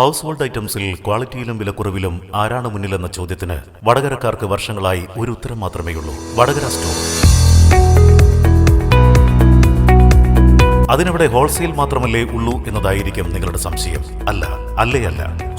House hold ഐറ്റംസിൽ ക്വാളിറ്റിയിലും വിലക്കുറവിലും ആരാണ് മുന്നിലെന്ന ചോദ്യത്തിന് വടകരക്കാർക്ക് വർഷങ്ങളായി ഒരു ഉത്തരം മാത്രമേയുള്ളൂ: വടകര സ്റ്റോർ. അതിനവിടെ ഹോൾസെയിൽ മാത്രമല്ലേ ഉള്ളൂ എന്നതായിരിക്കും നിങ്ങളുടെ സംശയം. അല്ല.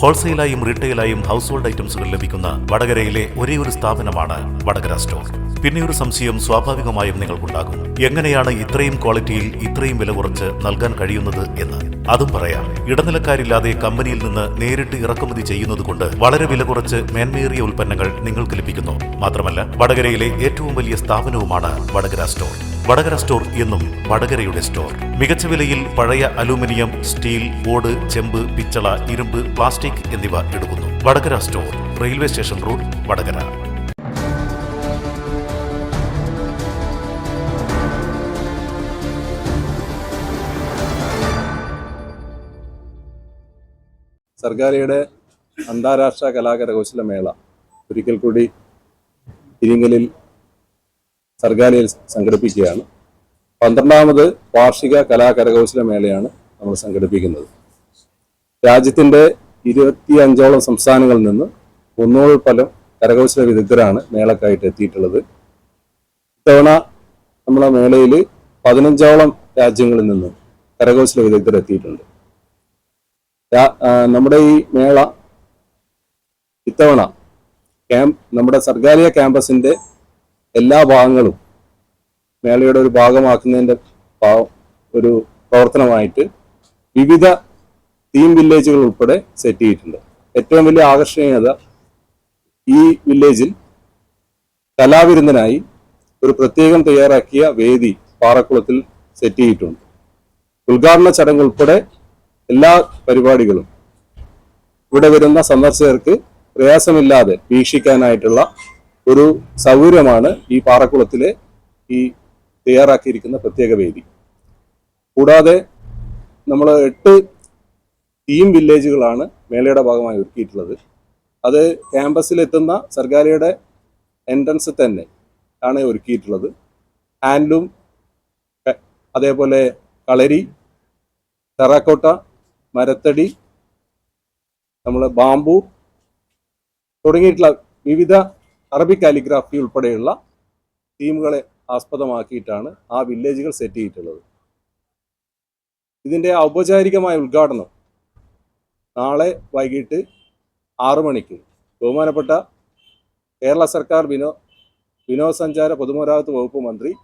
ഹോൾസെയിലായും റീറ്റെയിലായും ഹൗസ് ഹോൾഡ് ഐറ്റംസുകൾ ലഭിക്കുന്ന വടകരയിലെ ഒരേ ഒരു സ്ഥാപനമാണ് വടകര സ്റ്റോർ. പിന്നെ ഒരു സംശയം സ്വാഭാവികമായും നിങ്ങൾക്കുണ്ടാകും: എങ്ങനെയാണ് ഇത്രയും ക്വാളിറ്റിയിൽ ഇത്രയും വില കുറച്ച് നൽകാൻ കഴിയുന്നത് എന്ന്. അതും പറയാം. ഇടനിലക്കാരില്ലാതെ കമ്പനിയിൽ നിന്ന് നേരിട്ട് ഇറക്കുമതി ചെയ്യുന്നതുകൊണ്ട് വളരെ വില കുറച്ച് മേന്മയേറിയ ഉൽപ്പന്നങ്ങൾ നിങ്ങൾക്ക് ലഭിക്കുന്നു. മാത്രമല്ല, വടകരയിലെ ഏറ്റവും വലിയ സ്ഥാപനവുമാണ് വടകര സ്റ്റോർ. വടകര സ്റ്റോർ എന്നും വടകരയുടെ സ്റ്റോർ. മികച്ച വിലയിൽ പഴയ അലൂമിനിയം, സ്റ്റീൽ, ഓട്, ചെമ്പ്, പിച്ചള, ഇരുമ്പ്, പ്ലാസ്റ്റിക് എന്നിവ എടുക്കുന്നു. Vadakara store, railway station road, Vadakara. സർഗാലയുടെ അന്താരാഷ്ട്ര കലാകരകൗശല മേള ഒരിക്കൽ കൂടി ഇരിങ്ങലിൽ സർഗാലയിൽ സംഘടിപ്പിക്കുകയാണ്. 12ാമത് വാർഷിക കലാകരകൗശല മേളയാണ് നമ്മൾ സംഘടിപ്പിക്കുന്നത്. രാജ്യത്തിൻ്റെ 25ഓളം സംസ്ഥാനങ്ങളിൽ നിന്ന് 300 കരകൗശല വിദഗ്ധരാണ് മേളക്കായിട്ട് എത്തിയിട്ടുള്ളത്. ഇത്തവണ നമ്മളെ മേളയിൽ 15ഓളം രാജ്യങ്ങളിൽ നിന്ന് കരകൗശല വിദഗ്ധർ എത്തിയിട്ടുണ്ട്. നമ്മുടെ ഈ മേള ഇത്തവണ നമ്മുടെ സർഗാലയ ക്യാമ്പസിന്റെ എല്ലാ ഭാഗങ്ങളും മേളയുടെ ഒരു ഭാഗമാക്കുന്നതിന്റെ ഒരു പ്രവർത്തനമായിട്ട് വിവിധ തീം വില്ലേജുകൾ ഉൾപ്പെടെ സെറ്റ് ചെയ്തിട്ടുണ്ട്. ഏറ്റവും വലിയ ആകർഷണീയത, ഈ വില്ലേജിൽ കലാവിരുന്നിനായി ഒരു പ്രത്യേകം തയ്യാറാക്കിയ വേദി പാറക്കുളത്തിൽ സെറ്റ് ചെയ്തിട്ടുണ്ട്. ഉദ്ഘാടന ചടങ്ങ് ഉൾപ്പെടെ എല്ലാ പരിപാടികളും ഇവിടെ വരുന്ന സന്ദർശകർക്ക് പ്രയാസമില്ലാതെ വീക്ഷിക്കാനായിട്ടുള്ള ഒരു സൗകര്യമാണ് ഈ പാറക്കുളത്തിലെ ഈ തയ്യാറാക്കിയിരിക്കുന്ന പ്രത്യേക വേദി. കൂടാതെ നമ്മൾ 8 തീം വില്ലേജുകളാണ് മേളയുടെ ഭാഗമായി ഒരുക്കിയിട്ടുള്ളത്. അത് ക്യാമ്പസിലെത്തുന്ന സർഗാലയുടെ എൻട്രൻസ് തന്നെ ആണ് ഒരുക്കിയിട്ടുള്ളത്. ഹാൻഡ്ലൂം, അതേപോലെ കളരി, ടെറാക്കോട്ട, മരത്തടി, ബാമ്പു തുടങ്ങിയിട്ടുള്ള വിവിധ അറബിക് കാലിഗ്രാഫി ഉൾപ്പെടെയുള്ള തീമുകളെ ആസ്പദമാക്കിയിട്ടാണ് ആ വില്ലേജുകൾ സെറ്റ് ചെയ്തിട്ടുള്ളത്. ഇതിൻ്റെ ഔപചാരികമായ ഉദ്ഘാടനം നാളെ വൈകിട്ട് 6 മണിക്ക് ബഹുമാനപ്പെട്ട കേരള സർക്കാർ വിനോദസഞ്ചാര പൊതുമരാമത്ത് വകുപ്പ് മന്ത്രി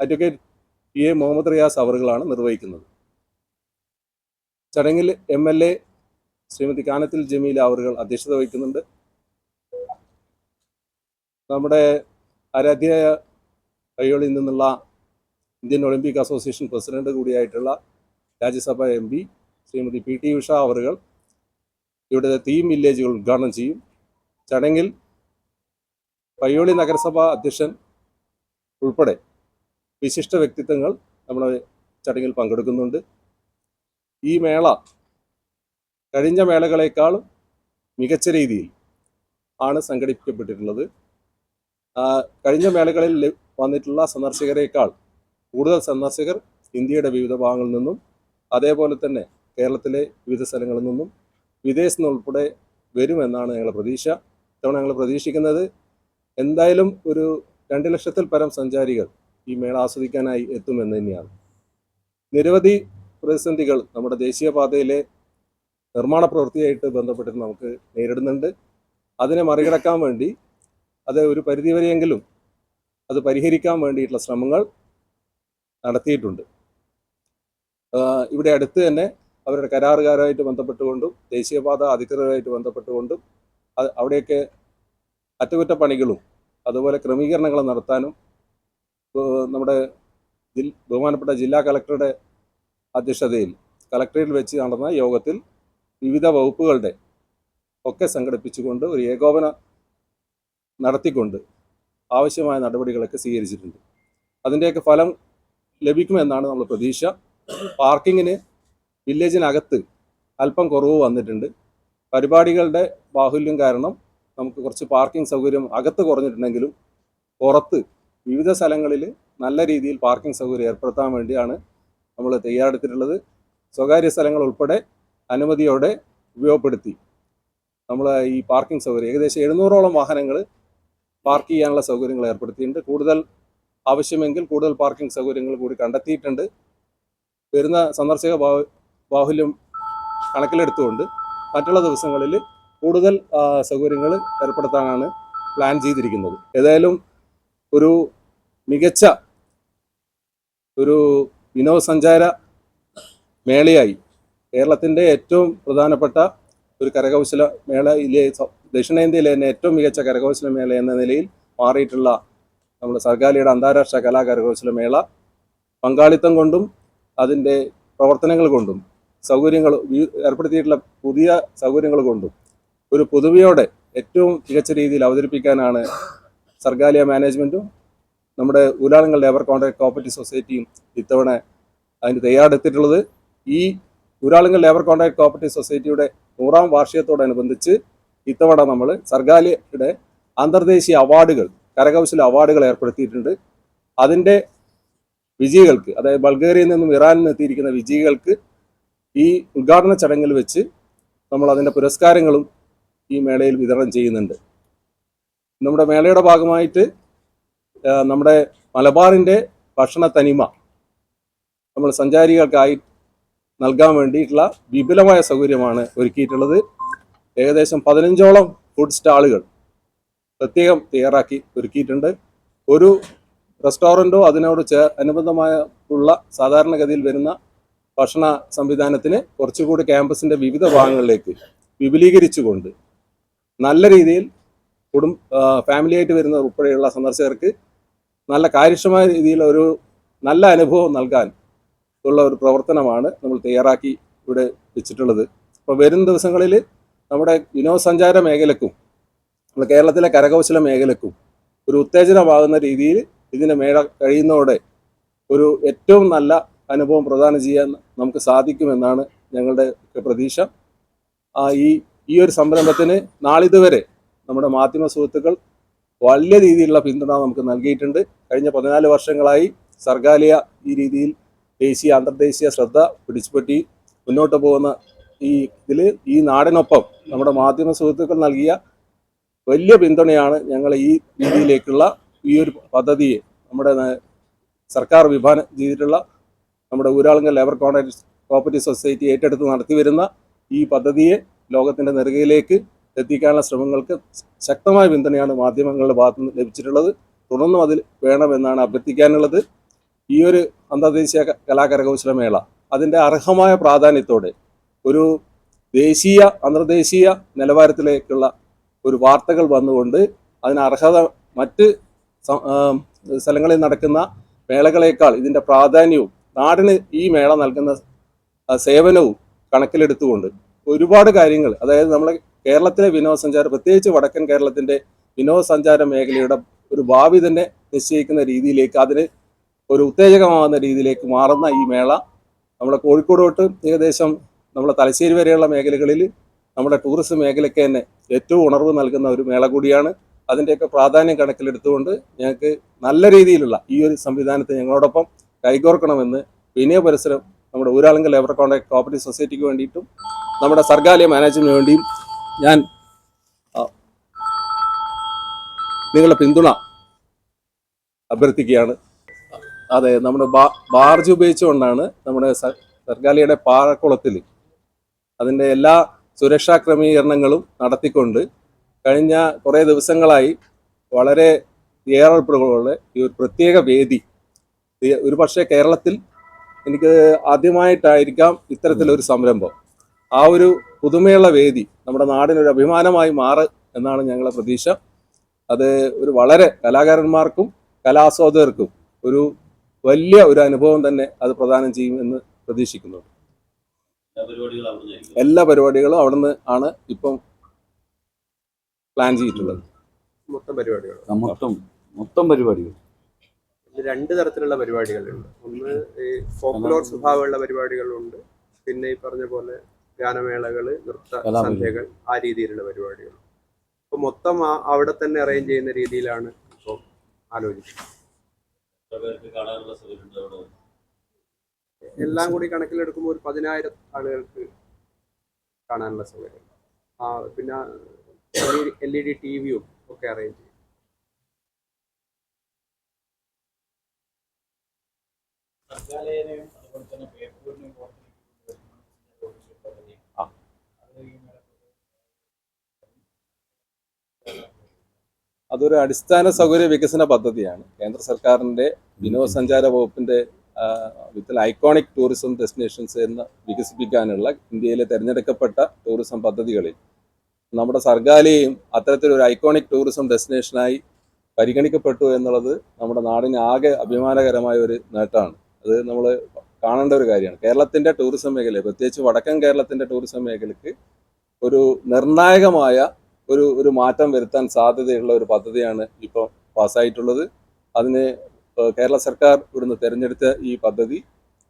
അഡ്വക്കേറ്റ് PA മുഹമ്മദ് റിയാസ് അവറുകളാണ് നിർവഹിക്കുന്നത്. ചടങ്ങിൽ MLA ശ്രീമതി കാനത്തിൽ ജമീല അവറുകൾ അധ്യക്ഷത വഹിക്കുന്നുണ്ട്. നമ്മുടെ ആരാധ്യയായ പയ്യോളിയിൽ നിന്നുള്ള ഇന്ത്യൻ ഒളിമ്പിക് അസോസിയേഷൻ പ്രസിഡന്റ് കൂടിയായിട്ടുള്ള രാജ്യസഭ MP ശ്രീമതി PT ഉഷ അവറുകൾ ഇവിടുത്തെ തീം വില്ലേജുകൾ ഉദ്ഘാടനം ചെയ്യും. ചടങ്ങിൽ പയ്യോളി നഗരസഭ അധ്യക്ഷൻ ഉൾപ്പെടെ വിശിഷ്ട വ്യക്തിത്വങ്ങൾ നമ്മുടെ ചടങ്ങിൽ പങ്കെടുക്കുന്നുണ്ട്. ഈ മേള കഴിഞ്ഞ മേളകളെക്കാളും മികച്ച രീതിയിൽ ആണ് സംഘടിപ്പിക്കപ്പെട്ടിട്ടുള്ളത്. കഴിഞ്ഞ മേളകളിൽ വന്നിട്ടുള്ള സന്ദർശകരെക്കാൾ കൂടുതൽ സന്ദർശകർ ഇന്ത്യയുടെ വിവിധ ഭാഗങ്ങളിൽ നിന്നും, അതേപോലെ തന്നെ കേരളത്തിലെ വിവിധ സ്ഥലങ്ങളിൽ നിന്നും, വിദേശത്തു നിന്നുൾപ്പെടെ വരുമെന്നാണ് ഞങ്ങളുടെ പ്രതീക്ഷ. ഇത്തവണ ഞങ്ങൾ പ്രതീക്ഷിക്കുന്നത് എന്തായാലും ഒരു 2 ലക്ഷത്തിൽ പരം സഞ്ചാരികൾ ഈ മേള ആസ്വദിക്കാനായി എത്തുമെന്ന് തന്നെയാണ്. നിരവധി പ്രതിസന്ധികൾ നമ്മുടെ ദേശീയപാതയിലെ നിർമ്മാണ പ്രവൃത്തിയായിട്ട് ബന്ധപ്പെട്ട് നമുക്ക് നേരിടുന്നുണ്ട്. അതിനെ മറികടക്കാൻ വേണ്ടി, അത് ഒരു പരിധിവരെയെങ്കിലും അത് പരിഹരിക്കാൻ വേണ്ടിയിട്ടുള്ള ശ്രമങ്ങൾ നടത്തിയിട്ടുണ്ട്. ഇവിടെ അടുത്ത് തന്നെ അവരുടെ കരാറുകാരുമായിട്ട് ബന്ധപ്പെട്ടുകൊണ്ടും ദേശീയപാത അധികൃതരുമായിട്ട് ബന്ധപ്പെട്ടുകൊണ്ടും അവിടെയൊക്കെ അറ്റകുറ്റപ്പണികളും അതുപോലെ ക്രമീകരണങ്ങളും നടത്താനും നമ്മുടെ ബഹുമാനപ്പെട്ട ജില്ലാ കളക്ടറുടെ അധ്യക്ഷതയിൽ കളക്ടറേറ്റിൽ വെച്ച് നടന്ന യോഗത്തിൽ വിവിധ വകുപ്പുകളുടെ ഒക്കെ സംഘടിപ്പിച്ചുകൊണ്ട് ഒരു ഏകോപനം നടത്തിക്കൊണ്ട് ആവശ്യമായ നടപടികളൊക്കെ സ്വീകരിച്ചിട്ടുണ്ട്. അതിൻ്റെയൊക്കെ ഫലം ലഭിക്കുമെന്നാണ് നമ്മൾ പ്രതീക്ഷ. പാർക്കിങ്ങിന് വില്ലേജിനകത്ത് അല്പം കുറവ് വന്നിട്ടുണ്ട്. പരിപാടികളുടെ ബാഹുല്യം കാരണം നമുക്ക് കുറച്ച് പാർക്കിംഗ് സൗകര്യം അകത്ത് കുറഞ്ഞിട്ടുണ്ടെങ്കിലും പുറത്ത് വിവിധ സ്ഥലങ്ങളിൽ നല്ല രീതിയിൽ പാർക്കിംഗ് സൗകര്യം ഏർപ്പെടുത്താൻ വേണ്ടിയാണ് നമ്മൾ തയ്യാറെടുത്തിട്ടുള്ളത്. സ്വകാര്യ സ്ഥലങ്ങൾ ഉൾപ്പെടെ അനുമതിയോടെ ഉപയോഗപ്പെടുത്തി നമ്മൾ ഈ പാർക്കിംഗ് സൗകര്യം ഏകദേശം 700ഓളം വാഹനങ്ങൾ പാർക്ക് ചെയ്യാനുള്ള സൗകര്യങ്ങൾ ഏർപ്പെടുത്തിയിട്ടുണ്ട്. കൂടുതൽ ആവശ്യമെങ്കിൽ കൂടുതൽ പാർക്കിംഗ് സൗകര്യങ്ങൾ കൂടി കണ്ടെത്തിയിട്ടുണ്ട്. വരുന്ന സന്ദർശക ബാഹുല്യം കണക്കിലെടുത്തുകൊണ്ട് മറ്റുള്ള ദിവസങ്ങളിൽ കൂടുതൽ സൗകര്യങ്ങൾ ഏർപ്പെടുത്താനാണ് പ്ലാൻ ചെയ്തിരിക്കുന്നത്. ഏതായാലും ഒരു മികച്ച ഒരു വിനോദസഞ്ചാര മേളയായി കേരളത്തിൻ്റെ ഏറ്റവും പ്രധാനപ്പെട്ട ഒരു കരകൗശല മേളയിലെ ദക്ഷിണേന്ത്യയിലെ തന്നെ ഏറ്റവും മികച്ച കരകൗശല മേള എന്ന നിലയിൽ മാറിയിട്ടുള്ള നമ്മുടെ സർഗാലയുടെ അന്താരാഷ്ട്ര കരകൗശല മേള പങ്കാളിത്തം കൊണ്ടും അതിൻ്റെ പ്രവർത്തനങ്ങൾ കൊണ്ടും സൗകര്യങ്ങൾ ഏർപ്പെടുത്തിയിട്ടുള്ള പുതിയ സൗകര്യങ്ങൾ കൊണ്ടും ഒരു പുതുമയോടെ ഏറ്റവും മികച്ച രീതിയിൽ അവതരിപ്പിക്കാനാണ് സർഗാലിയ മാനേജ്മെൻറ്റും നമ്മുടെ ഊരാളുങ്കൽ ലേബർ കോൺട്രാക്ട് കോപ്പറേറ്റീവ് സൊസൈറ്റിയും ഇത്തവണ അതിന് തയ്യാറെടുത്തിട്ടുള്ളത്. ഈ ഊരാളുങ്കൽ ലേബർ കോൺട്രാക്ട് കോപ്പറേറ്റീവ് സൊസൈറ്റിയുടെ 100ാം വാർഷികത്തോടനുബന്ധിച്ച് ഇത്തവണ നമ്മൾ സർഗാലിയുടെ അന്തർദേശീയ അവാർഡുകൾ കരകൗശല അവാർഡുകൾ ഏർപ്പെടുത്തിയിട്ടുണ്ട്. അതിൻ്റെ വിജയികൾക്ക്, അതായത് ബൾഗേറിയയിൽ നിന്നും ഇറാനിൽ നിന്ന് എത്തിയിരിക്കുന്ന വിജയികൾക്ക് ഈ ഉദ്ഘാടന ചടങ്ങിൽ വെച്ച് നമ്മൾ അതിൻ്റെ പുരസ്കാരങ്ങളും ഈ മേളയിൽ വിതരണം ചെയ്യുന്നുണ്ട്. നമ്മുടെ മേളയുടെ ഭാഗമായിട്ട് നമ്മുടെ മലബാറിൻ്റെ ഭക്ഷണ തനിമ നമ്മൾ സഞ്ചാരികൾക്കായി നൽകാൻ വേണ്ടിയിട്ടുള്ള വിപുലമായ സൗകര്യമാണ് ഒരുക്കിയിട്ടുള്ളത്. ഏകദേശം 15ഓളം ഫുഡ് സ്റ്റാളുകൾ പ്രത്യേകം തയ്യാറാക്കി ഒരുക്കിയിട്ടുണ്ട്. ഒരു റെസ്റ്റോറൻറ്റോ അതിനോട് അനുബന്ധമായ ഉള്ള സാധാരണഗതിയിൽ വരുന്ന ഭക്ഷണ സംവിധാനത്തിന് കുറച്ചുകൂടി ക്യാമ്പസിൻ്റെ വിവിധ ഭാഗങ്ങളിലേക്ക് വിപുലീകരിച്ചുകൊണ്ട് നല്ല രീതിയിൽ ഫാമിലിയായിട്ട് വരുന്ന ഉൾപ്പെടെയുള്ള സന്ദർശകർക്ക് നല്ല കാര്യക്ഷമമായ രീതിയിൽ ഒരു നല്ല അനുഭവം നൽകാൻ ഉള്ള ഒരു പ്രവർത്തനമാണ് നമ്മൾ തയ്യാറാക്കി ഇവിടെ വെച്ചിട്ടുള്ളത്. അപ്പോൾ വരും ദിവസങ്ങളിൽ നമ്മുടെ വിനോദസഞ്ചാര മേഖലക്കും നമ്മുടെ കേരളത്തിലെ കരകൗശല മേഖലക്കും ഒരു ഉത്തേജനമാകുന്ന രീതിയിൽ ഇതിൻ്റെ മേള കഴിയുന്നതോടെ ഒരു ഏറ്റവും നല്ല അനുഭവം പ്രദാനം ചെയ്യാൻ നമുക്ക് സാധിക്കുമെന്നാണ് ഞങ്ങളുടെ പ്രതീക്ഷ. ഈ ഒരു സംരംഭത്തിന് നാളിതുവരെ നമ്മുടെ മാധ്യമ സുഹൃത്തുക്കൾ വലിയ രീതിയിലുള്ള പിന്തുണ നമുക്ക് നൽകിയിട്ടുണ്ട്. കഴിഞ്ഞ 14 വർഷങ്ങളായി സർഗാലിയ ഈ രീതിയിൽ ദേശീയ അന്തർദേശീയ ശ്രദ്ധ പിടിച്ചുപറ്റി മുന്നോട്ട് പോകുന്ന ഈ നാടിനൊപ്പം നമ്മുടെ മാധ്യമ സുഹൃത്തുക്കൾ നൽകിയ വലിയ പിന്തുണയാണ് ഞങ്ങൾ ഈ രീതിയിലേക്കുള്ള ഈ ഒരു പദ്ധതിയെ നമ്മുടെ സർക്കാർ വിഭാവനം ചെയ്തിട്ടുള്ള നമ്മുടെ Uralungal labour contract cooperative society ഏറ്റെടുത്ത് നടത്തി വരുന്ന ഈ പദ്ധതിയെ ലോകത്തിൻ്റെ നെറുകയിലേക്ക് എത്തിക്കാനുള്ള ശ്രമങ്ങൾക്ക് ശക്തമായ പിന്തുണയാണ് മാധ്യമങ്ങളുടെ ഭാഗത്തു നിന്ന് ലഭിച്ചിട്ടുള്ളത്. തുടർന്നും അതിൽ വേണമെന്നാണ് അഭ്യർത്ഥിക്കാനുള്ളത്. ഈ ഒരു അന്തർദേശീയ കലാകരകൗശല മേള അതിൻ്റെ അർഹമായ പ്രാധാന്യത്തോടെ ഒരു ദേശീയ അന്തർദേശീയ നിലവാരത്തിലേക്കുള്ള ഒരു വാർത്തകൾ വന്നുകൊണ്ട് അതിന് അർഹത മറ്റ് സ്ഥലങ്ങളിൽ നടക്കുന്ന മേളകളേക്കാൾ ഇതിൻ്റെ പ്രാധാന്യവും നാടിന് ഈ മേള നൽകുന്ന സേവനവും കണക്കിലെടുത്തുകൊണ്ട് ഒരുപാട് കാര്യങ്ങൾ, അതായത് നമ്മളെ കേരളത്തിലെ വിനോദസഞ്ചാരം, പ്രത്യേകിച്ച് വടക്കൻ കേരളത്തിൻ്റെ വിനോദസഞ്ചാര മേഖലയുടെ ഒരു ഭാവി തന്നെ നിശ്ചയിക്കുന്ന രീതിയിലേക്ക്, അതിന് ഒരു ഉത്തേജകമാകുന്ന രീതിയിലേക്ക് മാറുന്ന ഈ മേള നമ്മുടെ കോഴിക്കോട് തൊട്ട് ഏകദേശം നമ്മളെ തലശ്ശേരി വരെയുള്ള മേഖലകളിൽ നമ്മുടെ ടൂറിസം മേഖലയ്ക്ക് തന്നെ ഏറ്റവും ഉണർവ് നൽകുന്ന ഒരു മേള കൂടിയാണ്. അതിൻ്റെയൊക്കെ പ്രാധാന്യം കണക്കിലെടുത്തുകൊണ്ട് ഞങ്ങൾക്ക് നല്ല രീതിയിലുള്ള ഈ ഒരു സംവിധാനത്തെ ഞങ്ങളോടൊപ്പം കൈകോർക്കണമെന്ന് വിനയ പരിസരം നമ്മുടെ ഊരാളുങ്കൽ ലേബർ കോൺട്രാക്ട് കോപ്പറേറ്റീവ് സൊസൈറ്റിക്ക് വേണ്ടിയിട്ടും നമ്മുടെ സർഗാലയ മാനേജ്മെന്റിന് വേണ്ടിയും ഞാൻ നിങ്ങളുടെ പിന്തുണ അഭ്യർത്ഥിക്കുകയാണ്. അതെ, നമ്മുടെ ബാർജ് ഉപയോഗിച്ചുകൊണ്ടാണ് നമ്മുടെ സർഗാലയുടെ പാറക്കുളത്തിൽ അതിൻ്റെ എല്ലാ സുരക്ഷാ ക്രമീകരണങ്ങളും നടത്തിക്കൊണ്ട് കഴിഞ്ഞ കുറേ ദിവസങ്ങളായി വളരെ തയ്യാറെടുപ്പുകളുള്ള ഈ ഒരു പ്രത്യേക വേദി, ഒരു പക്ഷേ കേരളത്തിൽ എനിക്ക് ആദ്യമായിട്ടായിരിക്കാം ഇത്തരത്തിലൊരു സംരംഭം. ആ ഒരു പുതുമയുള്ള വേദി നമ്മുടെ നാടിനൊരു അഭിമാനമായി മാറും എന്നാണ് ഞങ്ങളുടെ പ്രതീക്ഷ. അത് ഒരു വളരെ കലാകാരന്മാർക്കും കലാസ്വാദകർക്കും ഒരു വലിയ ഒരു അനുഭവം തന്നെ അത് പ്രദാനം ചെയ്യുമെന്ന് പ്രതീക്ഷിക്കുന്നു. എല്ലാ പരിപാടികളും അവിടുന്ന് ആണ് ഇപ്പം പ്ലാൻ ചെയ്തിട്ടുള്ളത്. മൊത്തം പരിപാടികൾ 2 തരത്തിലുള്ള പരിപാടികളുണ്ട്. ഒന്ന് ഈ ഫോക്ലോർ സ്വഭാവമുള്ള പരിപാടികളുണ്ട്, പിന്നെ ഈ പറഞ്ഞ പോലെ ഗാനമേളകള്, നൃത്ത സന്ധ്യകൾ, ആ രീതിയിലുള്ള പരിപാടികൾ. അപ്പൊ മൊത്തം അവിടെ തന്നെ അറേഞ്ച് ചെയ്യുന്ന രീതിയിലാണ് ഇപ്പോൾ ആലോചിക്കുന്നത്. എല്ലാം കൂടി കണക്കിലെടുക്കുമ്പോൾ ഒരു 10,000 ആളുകൾക്ക് കാണാനുള്ള സൗകര്യം. പിന്നെ LED TV-യും ഒക്കെ അറേഞ്ച് ചെയ്യും. അതൊരു അടിസ്ഥാന സൗകര്യ വികസന പദ്ധതിയാണ്. കേന്ദ്ര സർക്കാരിൻ്റെ വിനോദസഞ്ചാര വകുപ്പിൻ്റെ വിത്ത് ഐക്കോണിക് ടൂറിസം ഡെസ്റ്റിനേഷൻസ് എന്ന് വികസിപ്പിക്കാനുള്ള ഇന്ത്യയിലെ തിരഞ്ഞെടുക്കപ്പെട്ട ടൂറിസം പദ്ധതികളിൽ നമ്മുടെ സർഗാലയും അത്തരത്തിലൊരു ഐക്കോണിക് ടൂറിസം ഡെസ്റ്റിനേഷനായി പരിഗണിക്കപ്പെട്ടു എന്നുള്ളത് നമ്മുടെ നാടിന് ആകെ അഭിമാനകരമായ ഒരു നേട്ടമാണ്. അത് നമ്മൾ കാണേണ്ട ഒരു കാര്യമാണ്. കേരളത്തിൻ്റെ ടൂറിസം മേഖല, പ്രത്യേകിച്ച് വടക്കൻ കേരളത്തിൻ്റെ ടൂറിസം മേഖലയ്ക്ക് ഒരു നിർണായകമായ ഒരു മാറ്റം വരുത്താൻ സാധ്യതയുള്ള ഒരു പദ്ധതിയാണ് ഇപ്പോൾ പാസ്സായിട്ടുള്ളത്. അതിന് കേരള സർക്കാർ ഇവിടുന്ന് തിരഞ്ഞെടുത്ത ഈ പദ്ധതി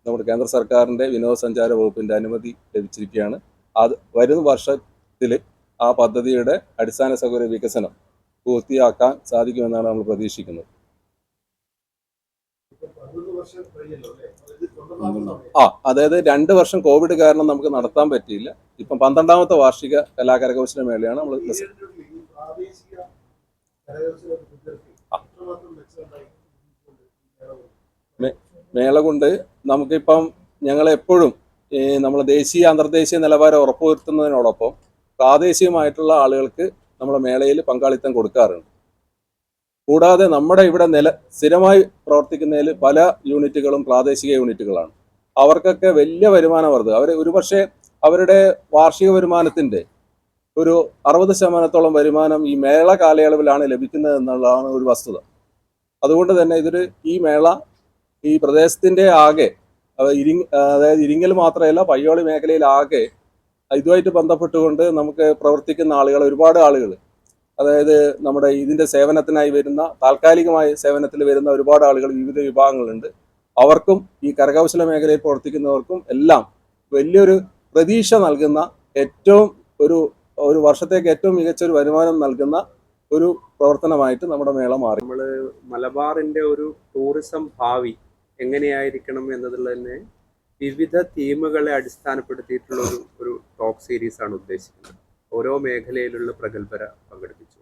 നമ്മുടെ കേന്ദ്ര സർക്കാരിൻ്റെ വിനോദസഞ്ചാര വകുപ്പിൻ്റെ അനുമതി ലഭിച്ചിരിക്കുകയാണ്. അത് വരുന്ന വർഷത്തിൽ ആ പദ്ധതിയുടെ അടിസ്ഥാന സൗകര്യ വികസനം പൂർത്തിയാക്കാൻ സാധിക്കുമെന്നാണ് നമ്മൾ പ്രതീക്ഷിക്കുന്നത്. അതായത് 2 വർഷം കോവിഡ് കാരണം നമുക്ക് നടത്താൻ പറ്റിയില്ല. ഇപ്പം 12ാമത്തെ വാർഷിക കലാകരകൗശല മേളയാണ് നമ്മൾ മേള കൊണ്ട് നമുക്കിപ്പം ഞങ്ങളെപ്പോഴും നമ്മൾ ദേശീയ അന്തർദേശീയ നിലവാരം ഉറപ്പുവരുത്തുന്നതിനോടൊപ്പം പ്രാദേശികമായിട്ടുള്ള ആളുകൾക്ക് നമ്മുടെ മേളയിൽ പങ്കാളിത്തം കൊടുക്കാറുണ്ട്. കൂടാതെ നമ്മുടെ ഇവിടെ സ്ഥിരമായി പ്രവർത്തിക്കുന്നതിൽ പല യൂണിറ്റുകളും പ്രാദേശിക യൂണിറ്റുകളാണ്. അവർക്കൊക്കെ വലിയ വരുമാന വർധന, അവർ ഒരുപക്ഷെ അവരുടെ വാർഷിക വരുമാനത്തിൻ്റെ ഒരു 60% വരുമാനം ഈ മേള കാലയളവിലാണ് ലഭിക്കുന്നത് എന്നുള്ളതാണ് ഒരു വസ്തുത. അതുകൊണ്ട് തന്നെ ഈ മേള ഈ പ്രദേശത്തിൻ്റെ ആകെ അതായത് ഇരിങ്ങൽ മാത്രമല്ല പയ്യോളി മേഖലയിലാകെ ഇതുമായിട്ട് ബന്ധപ്പെട്ടുകൊണ്ട് നമുക്ക് പ്രവർത്തിക്കുന്ന ആളുകൾ, ഒരുപാട് ആളുകൾ, അതായത് നമ്മുടെ ഇതിൻ്റെ സേവനത്തിനായി വരുന്ന, താൽക്കാലികമായ സേവനത്തിൽ വരുന്ന ഒരുപാട് ആളുകൾ, വിവിധ വിഭാഗങ്ങളുണ്ട്. അവർക്കും ഈ കരകൗശല മേഖലയിൽ പ്രവർത്തിക്കുന്നവർക്കും എല്ലാം വലിയൊരു പ്രതീക്ഷ നൽകുന്ന, ഏറ്റവും ഒരു വർഷത്തേക്ക് ഏറ്റവും മികച്ച ഒരു വരുമാനം നൽകുന്ന ഒരു പ്രവർത്തനമായിട്ട് നമ്മുടെ മേള മാറി. നമ്മൾ മലബാറിൻ്റെ ഒരു ടൂറിസം ഭാവി എങ്ങനെയായിരിക്കണം എന്നതുള്ളതിനെ വിവിധ തീമുകളെ അടിസ്ഥാനപ്പെടുത്തിയിട്ടുള്ള ഒരു ടോക്ക് സീരീസാണ് ഉദ്ദേശിക്കുന്നത്. ഓരോ മേഖലയിലുള്ള പ്രഗത്ഭരെ പങ്കെടുപ്പിച്ചു.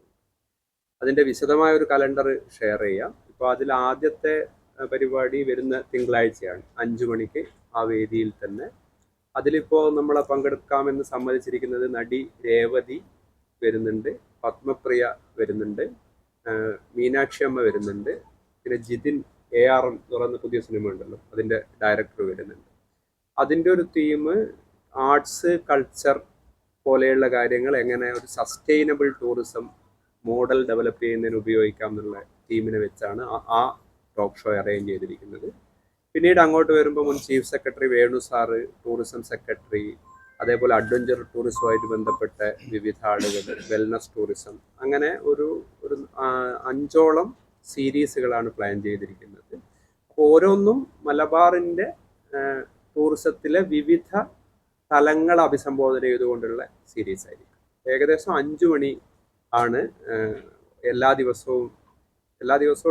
അതിൻ്റെ വിശദമായ ഒരു കലണ്ടർ ഷെയർ ചെയ്യാം. ഇപ്പോൾ അതിൽ ആദ്യത്തെ പരിപാടി വരുന്ന തിങ്കളാഴ്ചയാണ് 5 മണിക്ക് ആ വേദിയിൽ തന്നെ. അതിലിപ്പോൾ നമ്മളെ പങ്കെടുക്കാമെന്ന് സമ്മതിച്ചിരിക്കുന്നത് നടി രേവതി വരുന്നുണ്ട്, പത്മപ്രിയ വരുന്നുണ്ട്, മീനാക്ഷി അമ്മ വരുന്നുണ്ട്, പിന്നെ ജിതിൻ ARM എന്ന് പറയുന്ന പുതിയ സിനിമ ഉണ്ടല്ലോ, അതിൻ്റെ ഡയറക്ടർ വരുന്നുണ്ട്. അതിൻ്റെ ഒരു തീം ആർട്സ്, കൾച്ചർ പോലെയുള്ള കാര്യങ്ങൾ എങ്ങനെ ഒരു സസ്റ്റൈനബിൾ ടൂറിസം മോഡൽ ഡെവലപ്പ് ചെയ്യുന്നതിന് ഉപയോഗിക്കാം എന്നുള്ള തീമിനെ വെച്ചാണ് ആ ടോക്ക് ഷോ അറേഞ്ച് ചെയ്തിരിക്കുന്നത്. പിന്നീട് അങ്ങോട്ട് വരുമ്പോൾ മുൻ chief secretary Venu sir, tourism secretary, അതേപോലെ അഡ്വഞ്ചർ ടൂറിസവുമായിട്ട് ബന്ധപ്പെട്ട വിവിധ ആളുകൾ, വെൽനസ് ടൂറിസം, അങ്ങനെ ഒരു 5ഓളം സീരീസുകളാണ് പ്ലാൻ ചെയ്തിരിക്കുന്നത്. അപ്പോൾ ഓരോന്നും മലബാറിൻ്റെ ടൂറിസത്തിലെ വിവിധ തലങ്ങൾ അഭിസംബോധന ചെയ്തുകൊണ്ടുള്ള സീരീസ് ആയിരിക്കും. ഏകദേശം 5 മണി ആണ് എല്ലാ ദിവസവും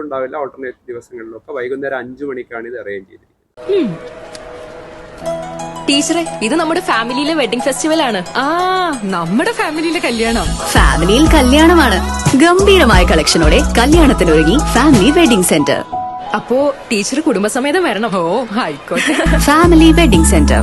ഉണ്ടാവില്ല, ഓൾട്ടർനേറ്റ് ദിവസങ്ങളിലൊക്കെ വൈകുന്നേരം 5 മണിക്കാണ് ഇത് അറേഞ്ച് ചെയ്തിരിക്കുന്നത്. ടീച്ചറെ, ഇത് നമ്മുടെ ഫാമിലിയിലെ വെഡിങ് ഫെസ്റ്റിവൽ ആണ്. നമ്മുടെ ഫാമിലിയിലെ കല്യാണം. ഫാമിലിയിൽ കല്യാണമാണ്. ഗംഭീരമായ കളക്ഷനോടെ കല്യാണത്തിനൊരുങ്ങി ഫാമിലി വെഡിംഗ് സെന്റർ. അപ്പോ ടീച്ചർ കുടുംബസമേതം വരണം. ഓ, ആയിക്കോട്ടെ. Family wedding centre.